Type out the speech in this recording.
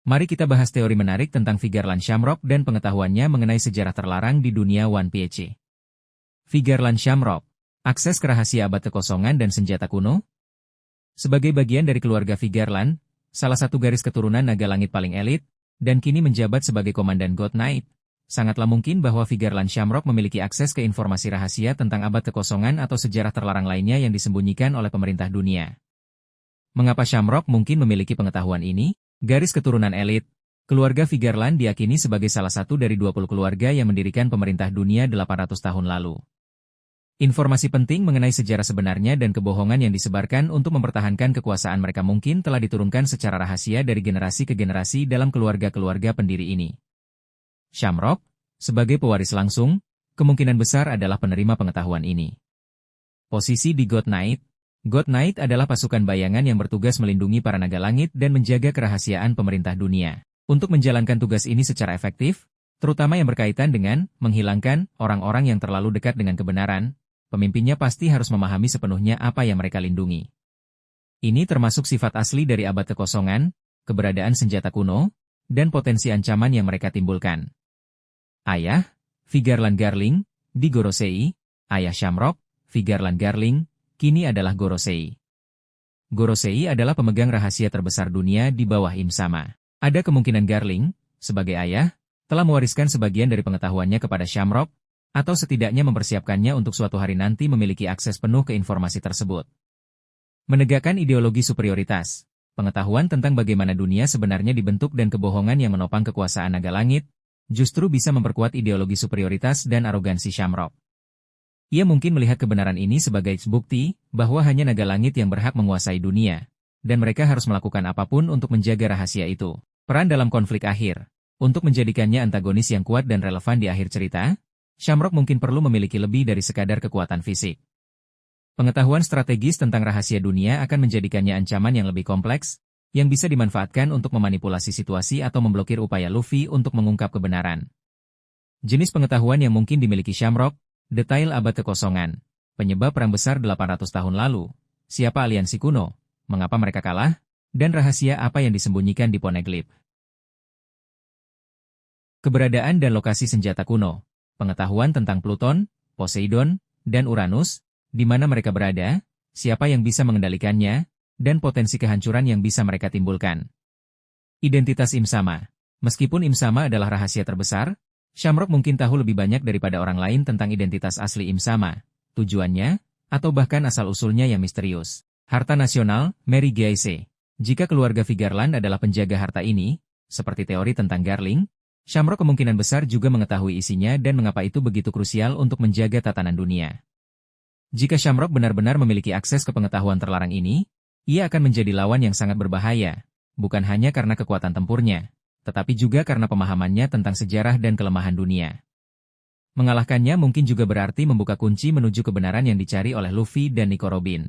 Mari kita bahas teori menarik tentang Vigarland Shamrock dan pengetahuannya mengenai sejarah terlarang di dunia One Piece. Vigarland Shamrock, akses ke rahasia abad kekosongan dan senjata kuno. Sebagai bagian dari keluarga Vigarland, salah satu garis keturunan naga langit paling elit, dan kini menjabat sebagai komandan God Knight, sangatlah mungkin bahwa Vigarland Shamrock memiliki akses ke informasi rahasia tentang abad kekosongan atau sejarah terlarang lainnya yang disembunyikan oleh pemerintah dunia. Mengapa Shamrock mungkin memiliki pengetahuan ini? Garis keturunan elit, keluarga Vigarland diyakini sebagai salah satu dari 20 keluarga yang mendirikan pemerintah dunia 800 tahun lalu. Informasi penting mengenai sejarah sebenarnya dan kebohongan yang disebarkan untuk mempertahankan kekuasaan mereka mungkin telah diturunkan secara rahasia dari generasi ke generasi dalam keluarga-keluarga pendiri ini. Shamrock, sebagai pewaris langsung, kemungkinan besar adalah penerima pengetahuan ini. Posisi di God Knight. God Knight adalah pasukan bayangan yang bertugas melindungi para naga langit dan menjaga kerahasiaan pemerintah dunia. Untuk menjalankan tugas ini secara efektif, terutama yang berkaitan dengan menghilangkan orang-orang yang terlalu dekat dengan kebenaran, pemimpinnya pasti harus memahami sepenuhnya apa yang mereka lindungi. Ini termasuk sifat asli dari abad kekosongan, keberadaan senjata kuno, dan potensi ancaman yang mereka timbulkan. Ayah, Vigarland Garling, di Gorosei, ayah Shamrock, Vigarland Garling, kini adalah Gorosei. Gorosei adalah pemegang rahasia terbesar dunia di bawah Im Sama. Ada kemungkinan Garling, sebagai ayah, telah mewariskan sebagian dari pengetahuannya kepada Shamrock, atau setidaknya mempersiapkannya untuk suatu hari nanti memiliki akses penuh ke informasi tersebut. Menegakkan ideologi superioritas, pengetahuan tentang bagaimana dunia sebenarnya dibentuk dan kebohongan yang menopang kekuasaan naga langit, justru bisa memperkuat ideologi superioritas dan arogansi Shamrock. Ia mungkin melihat kebenaran ini sebagai bukti bahwa hanya naga langit yang berhak menguasai dunia, dan mereka harus melakukan apapun untuk menjaga rahasia itu. Peran dalam konflik akhir. Untuk menjadikannya antagonis yang kuat dan relevan di akhir cerita, Shamrock mungkin perlu memiliki lebih dari sekadar kekuatan fisik. Pengetahuan strategis tentang rahasia dunia akan menjadikannya ancaman yang lebih kompleks, yang bisa dimanfaatkan untuk memanipulasi situasi atau memblokir upaya Luffy untuk mengungkap kebenaran. Jenis pengetahuan yang mungkin dimiliki Shamrock. Detail abad kekosongan, penyebab perang besar 800 tahun lalu, siapa aliansi kuno, mengapa mereka kalah, dan rahasia apa yang disembunyikan di Poneglyph. Keberadaan dan lokasi senjata kuno, pengetahuan tentang Pluton, Poseidon, dan Uranus, di mana mereka berada, siapa yang bisa mengendalikannya, dan potensi kehancuran yang bisa mereka timbulkan. Identitas Im Sama. Meskipun Im Sama adalah rahasia terbesar, Shamrock mungkin tahu lebih banyak daripada orang lain tentang identitas asli Im Sama, tujuannya, atau bahkan asal-usulnya yang misterius. Harta nasional, Mary Giaise. Jika keluarga Vigarland adalah penjaga harta ini, seperti teori tentang Garling, Shamrock kemungkinan besar juga mengetahui isinya dan mengapa itu begitu krusial untuk menjaga tatanan dunia. Jika Shamrock benar-benar memiliki akses ke pengetahuan terlarang ini, ia akan menjadi lawan yang sangat berbahaya, bukan hanya karena kekuatan tempurnya, tetapi juga karena pemahamannya tentang sejarah dan kelemahan dunia. Mengalahkannya mungkin juga berarti membuka kunci menuju kebenaran yang dicari oleh Luffy dan Nico Robin.